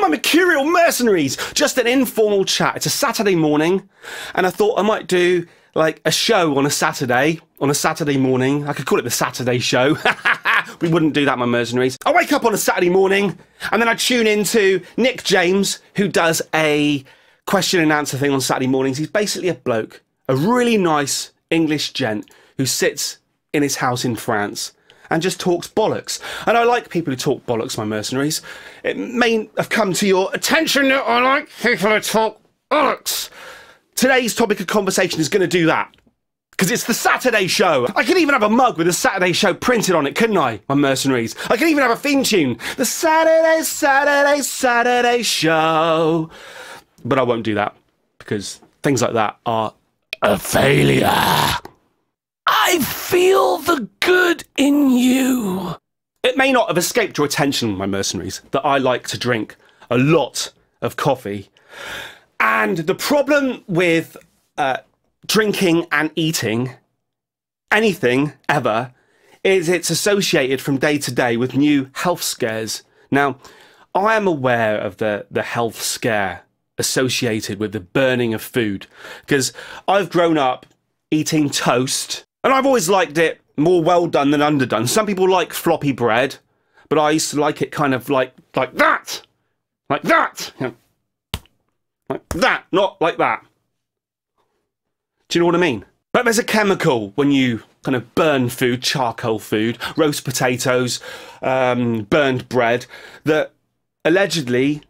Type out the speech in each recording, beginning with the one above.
my Mercurial mercenaries? Just an informal chat. It's a Saturday morning, and I thought I might do like a show on a Saturday morning. I could call it the Saturday show. We wouldn't do that, my mercenaries. I wake up on a Saturday morning, and then I tune into Nick James, who does a question and answer thing on Saturday mornings. He's basically a bloke, a really nice English gent who sits in his house in France and just talks bollocks. And I like people who talk bollocks, my mercenaries. It may have come to your attention that I like people who talk bollocks. Today's topic of conversation is going to do that, because it's the Saturday show. I could even have a mug with the Saturday show printed on it, couldn't I, my mercenaries? I could even have a theme tune. The Saturday show. But I won't do that, because things like that are a failure. I feel the good in you. It may not have escaped your attention, my mercenaries, that I like to drink a lot of coffee. And the problem with drinking and eating anything ever is it's associated from day to day with new health scares. Now, I am aware of the health scare associated with the burning of food, because I've grown up eating toast, and I've always liked it more well done than underdone. Some people like floppy bread, but I used to like it kind of like that, like that, you know, like that, not like that. Do you know what I mean? But there's a chemical when you kind of burn food, charcoal food, roast potatoes, burned bread, that allegedly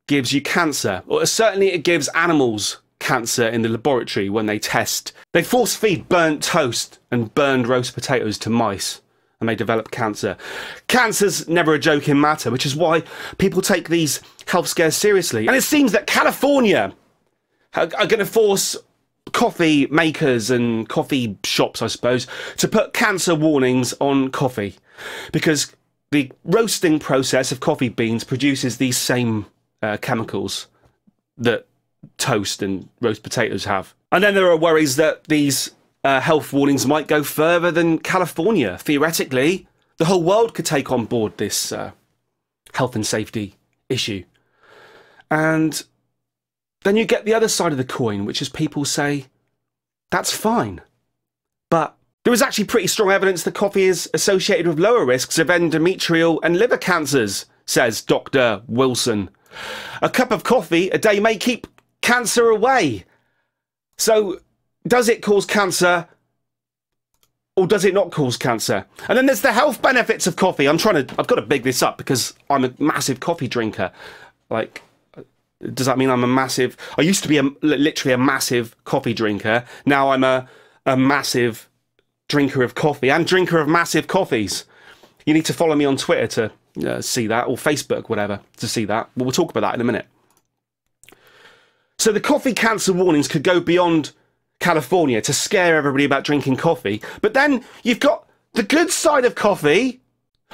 gives you cancer. Or certainly it gives animals cancer in the laboratory when they test. They force feed burnt toast and burned roast potatoes to mice, and they develop cancer. Cancer's never a joking matter, which is why people take these health scares seriously. And it seems that California are going to force coffee makers and coffee shops, I suppose, to put cancer warnings on coffee, because the roasting process of coffee beans produces these same chemicals that toast and roast potatoes have. And then there are worries that these health warnings might go further than California. Theoretically, the whole world could take on board this health and safety issue. And then you get the other side of the coin, which is people say, that's fine. But there is actually pretty strong evidence that coffee is associated with lower risks of endometrial and liver cancers, says Dr. Wilson. A cup of coffee a day may keep cancer away. So, does it cause cancer, or does it not cause cancer? And then there's the health benefits of coffee. I've got to big this up because I'm a massive coffee drinker. Like, does that mean I'm a massive... I used to be literally a massive coffee drinker. Now I'm a massive drinker of coffee and drinker of massive coffees. You need to follow me on Twitter to see that, or Facebook, whatever, to see that. But we'll talk about that in a minute. So the coffee cancer warnings could go beyond California to scare everybody about drinking coffee. But then you've got the good side of coffee.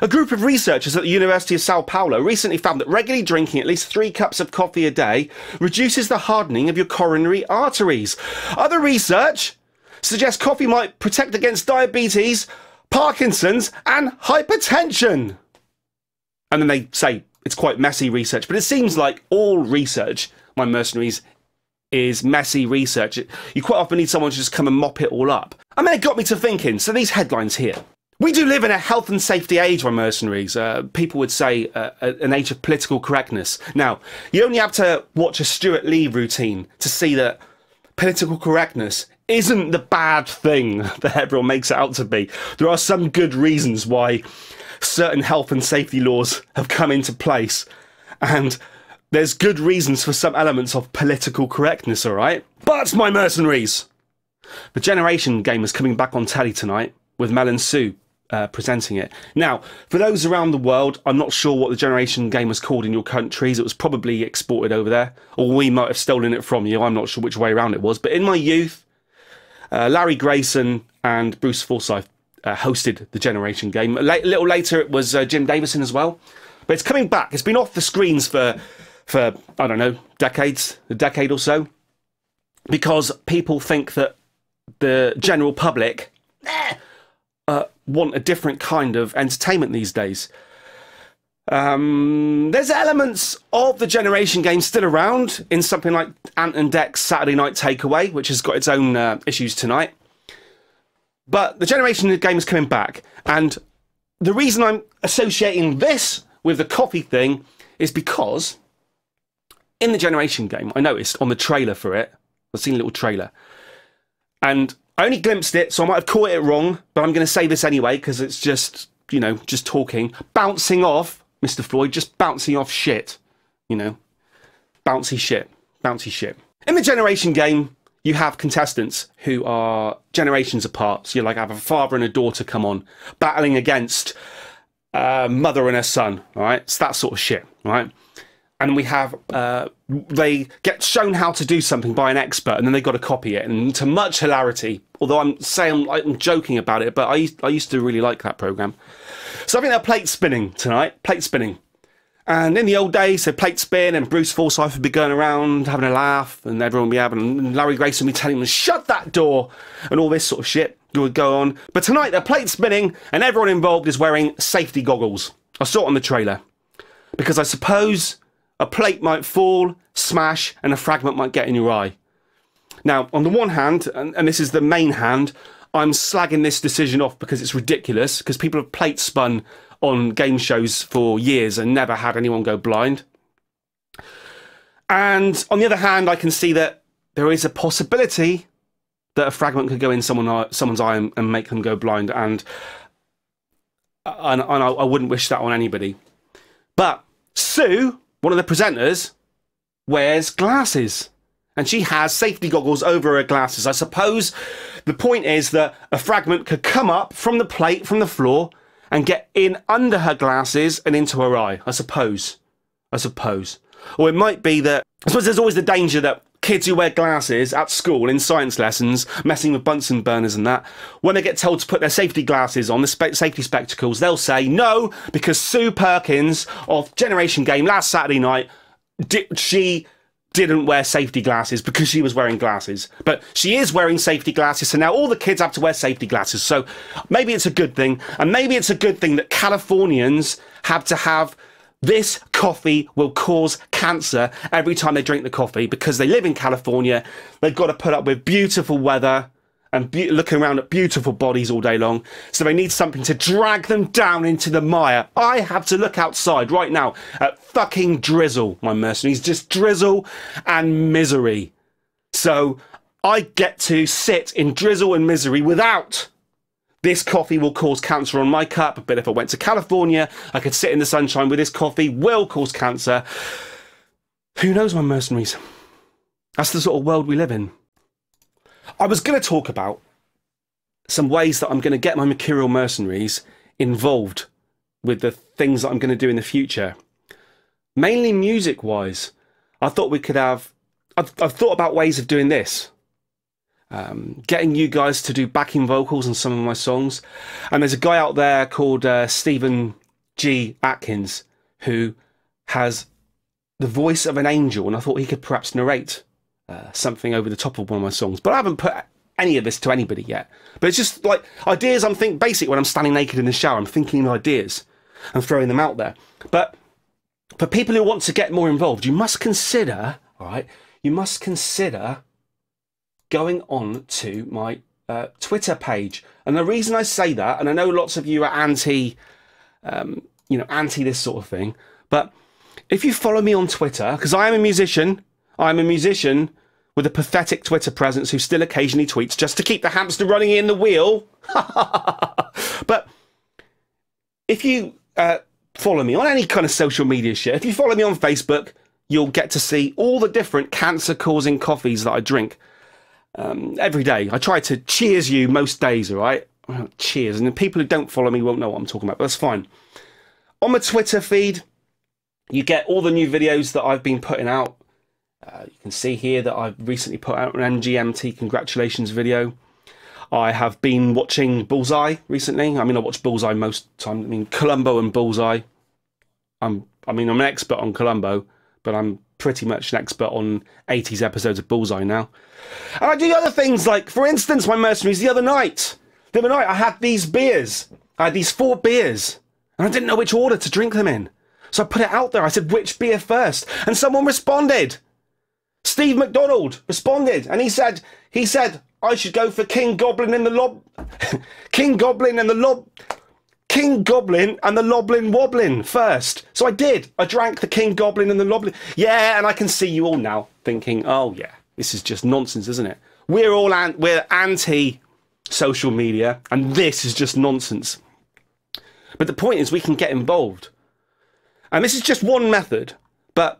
A group of researchers at the University of Sao Paulo recently found that regularly drinking at least 3 cups of coffee a day reduces the hardening of your coronary arteries. Other research suggests coffee might protect against diabetes, Parkinson's, and hypertension. And then they say it's quite messy research, but it seems like all research, my mercenaries, is messy research. You quite often need someone to just come and mop it all up. And then it got me to thinking, so these headlines here. We do live in a health and safety age, my mercenaries. People would say an age of political correctness. Now, you only have to watch a Stuart Lee routine to see that political correctness isn't the bad thing that everyone makes it out to be. There are some good reasons why certain health and safety laws have come into place, and there's good reasons for some elements of political correctness, all right? But, my mercenaries, the Generation game is coming back on telly tonight with Mel and Sue presenting it. Now, for those around the world, I'm not sure what the Generation game was called in your countries. It was probably exported over there, or we might have stolen it from you. I'm not sure which way around it was. But in my youth, Larry Grayson and Bruce Forsyth hosted the Generation game. A little later, it was Jim Davison as well. But it's coming back. It's been off the screens for I don't know, decades, a decade or so, because people think that the general public want a different kind of entertainment these days. There's elements of the Generation game still around in something like Ant and Dec's Saturday Night Takeaway, which has got its own issues tonight. But the Generation game is coming back, and the reason I'm associating this with the coffee thing is because in the Generation game, I noticed on the trailer for it, I've seen a little trailer, and I only glimpsed it, so I might have caught it wrong, but I'm going to say this anyway, because it's just, you know, just talking. Bouncing off, Mr. Floyd, just bouncing off shit. You know, bouncy shit. Bouncy shit. In the Generation game, you have contestants who are generations apart. So you like have a father and a daughter come on, battling against a mother and her son, all right? It's that sort of shit, all right? And we have, they get shown how to do something by an expert, and then they've got to copy it, and to much hilarity. Although I'm joking about it, but I used to really like that programme. So I think they're plate spinning tonight, plate spinning. And in the old days, they'd plate spin, and Bruce Forsyth would be going around having a laugh, and everyone would be having, and Larry Grayson would be telling them, shut that door, and all this sort of shit would go on. But tonight, they're plate spinning, and everyone involved is wearing safety goggles. I saw it on the trailer. Because I suppose a plate might fall, smash, and a fragment might get in your eye. Now, on the one hand, and this is the main hand, I'm slagging this decision off because it's ridiculous, because people have plate spun on game shows for years and never had anyone go blind. And on the other hand, I can see that there is a possibility that a fragment could go in someone's eye and make them go blind, and I wouldn't wish that on anybody. But Sue, one of the presenters, wears glasses, and she has safety goggles over her glasses. I suppose the point is that a fragment could come up from the plate, from the floor, and get in under her glasses and into her eye. I suppose. Or it might be that, I suppose there's always the danger that kids who wear glasses at school in science lessons, messing with Bunsen burners and that, when they get told to put their safety glasses on, the safety spectacles, they'll say no, because Sue Perkins of Generation Game last Saturday night, she didn't wear safety glasses because she was wearing glasses. But she is wearing safety glasses, so now all the kids have to wear safety glasses. So maybe it's a good thing, and maybe it's a good thing that Californians have to have this coffee will cause cancer every time they drink the coffee, because they live in California. They've got to put up with beautiful weather and looking around at beautiful bodies all day long. So they need something to drag them down into the mire. I have to look outside right now at fucking drizzle, my mercenaries. Just drizzle and misery. So I get to sit in drizzle and misery without this coffee will cause cancer on my cup. But if I went to California, I could sit in the sunshine with this coffee, will cause cancer. Who knows, my mercenaries? That's the sort of world we live in. I was going to talk about some ways that I'm going to get my Mercurial mercenaries involved with the things that I'm going to do in the future. Mainly music-wise. I thought we could have... I've thought about ways of doing this. Getting you guys to do backing vocals on some of my songs. And there's a guy out there called Stephen G. Atkins who has the voice of an angel, and I thought he could perhaps narrate something over the top of one of my songs. But I haven't put any of this to anybody yet. But it's just like ideas I'm thinking. Basically, when I'm standing naked in the shower, I'm thinking of ideas and throwing them out there. But for people who want to get more involved, you must consider, all right, you must consider going on to my Twitter page. And the reason I say that, and I know lots of you are anti, anti this sort of thing, but if you follow me on Twitter, because I am a musician, I'm a musician with a pathetic Twitter presence who still occasionally tweets just to keep the hamster running in the wheel. But if you follow me on any kind of social media shit, if you follow me on Facebook, you'll get to see all the different cancer-causing coffees that I drink every day. I try to cheers you most days, all right? Cheers. And the people who don't follow me won't know what I'm talking about, but that's fine. On my Twitter feed, you get all the new videos that I've been putting out. You can see here that I've recently put out an MGMT congratulations video. I have been watching Bullseye recently. I mean, I watch Bullseye most time. I mean, Columbo and Bullseye. I'm an expert on Columbo, but I'm pretty much an expert on 80s episodes of Bullseye now. And I do other things like, for instance, my mercenaries, the other night I had these beers. I had these 4 beers, and I didn't know which order to drink them in. So I put it out there. I said, which beer first? And someone responded. Steve McDonald responded, and he said, I should go for King Goblin and the King Goblin and the Loblin Woblin first. So I did. I drank the King Goblin and the Loblin. Yeah, and I can see you all now thinking, oh yeah, this is just nonsense, isn't it? We're anti-social media, and this is just nonsense. But the point is, we can get involved. And this is just one method, but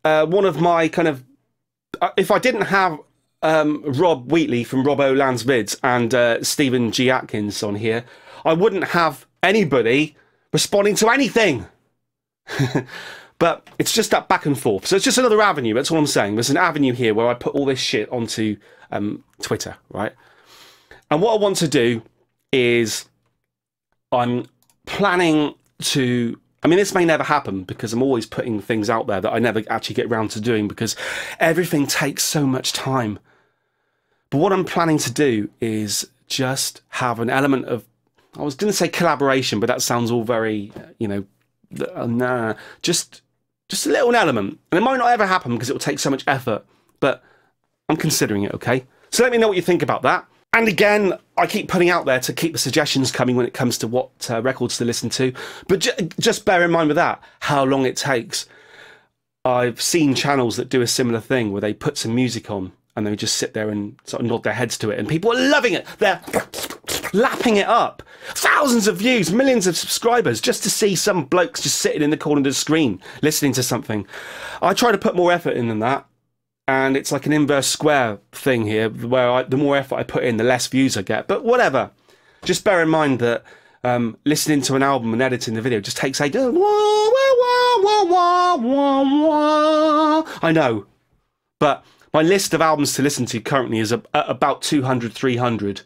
one of my kind of... if I didn't have Rob Wheatley from Robbo Lands Vids and Stephen G. Atkins on here, I wouldn't have anybody responding to anything. But it's just that back and forth. So it's just another avenue. That's all I'm saying. There's an avenue here where I put all this shit onto Twitter, right? And what I want to do is I'm planning to... I mean, this may never happen because I'm always putting things out there that I never actually get round to doing because everything takes so much time. But what I'm planning to do is just have an element of... I was going to say collaboration, but that sounds all very, you know, nah. Just a little element. And it might not ever happen because it will take so much effort, but I'm considering it, okay? So let me know what you think about that. And again, I keep putting out there to keep the suggestions coming when it comes to what records to listen to. But just bear in mind with that, how long it takes. I've seen channels that do a similar thing where they put some music on and they just sit there and sort of nod their heads to it. And people are loving it. They're lapping it up. Thousands of views, millions of subscribers, just to see some blokes just sitting in the corner of the screen listening to something. I try to put more effort in than that. And it's like an inverse square thing here, where the more effort I put in, the less views I get. But whatever. Just bear in mind that listening to an album and editing the video just takes ages. I know. But my list of albums to listen to currently is about 200, 300.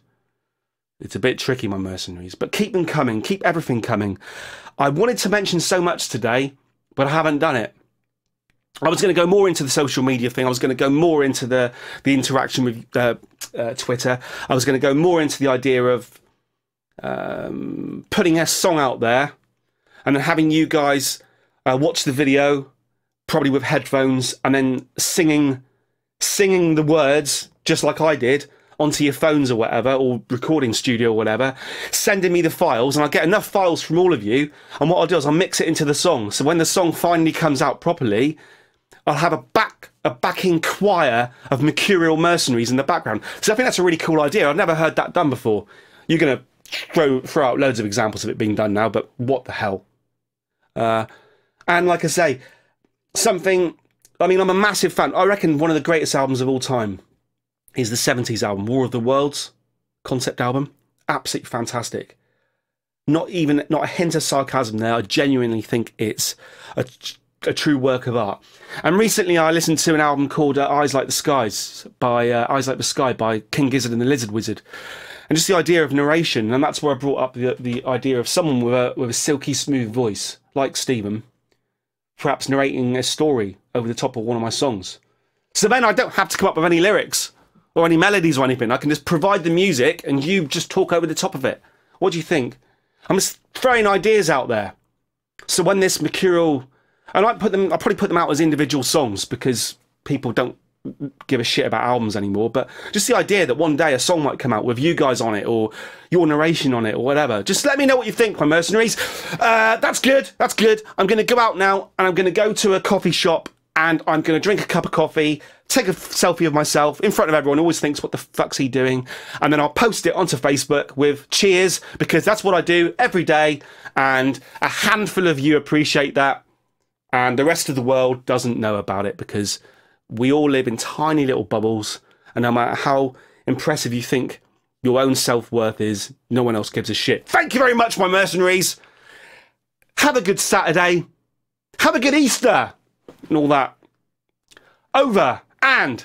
It's a bit tricky, my mercenaries. But keep them coming. Keep everything coming. I wanted to mention so much today, but I haven't done it. I was going to go more into the social media thing. I was going to go more into the interaction with Twitter. I was going to go more into the idea of putting a song out there and then having you guys watch the video, probably with headphones, and then singing the words, just like I did, onto your phones or whatever, or recording studio or whatever, sending me the files, and I'll get enough files from all of you, and what I'll do is I'll mix it into the song. So when the song finally comes out properly, I'll have a backing choir of Mercurial mercenaries in the background. So I think that's a really cool idea. I've never heard that done before. You're going to throw out loads of examples of it being done now, but what the hell? And like I say, something... I mean, I'm a massive fan. I reckon one of the greatest albums of all time is the 70s album, War of the Worlds concept album. Absolutely fantastic. Not a hint of sarcasm there. I genuinely think it's a true work of art. And recently I listened to an album called Eyes Like the Sky by King Gizzard and the Lizard Wizard. And just the idea of narration, and that's where I brought up the idea of someone with a silky smooth voice, like Stephen, perhaps narrating a story over the top of one of my songs. So then I don't have to come up with any lyrics or any melodies or anything. I can just provide the music and you just talk over the top of it. What do you think? I'm just throwing ideas out there. So when this Mercurial... And I'll probably put them out as individual songs because people don't give a shit about albums anymore. But just the idea that one day a song might come out with you guys on it or your narration on it or whatever. Just let me know what you think, my mercenaries. That's good. That's good. I'm going to go out now and I'm going to go to a coffee shop and I'm going to drink a cup of coffee, take a selfie of myself in front of everyone who always thinks, what the fuck's he doing? And then I'll post it onto Facebook with cheers because that's what I do every day. And a handful of you appreciate that. And the rest of the world doesn't know about it because we all live in tiny little bubbles. And no matter how impressive you think your own self-worth is, no one else gives a shit. Thank you very much, my mercenaries. Have a good Saturday. Have a good Easter. And all that. Over and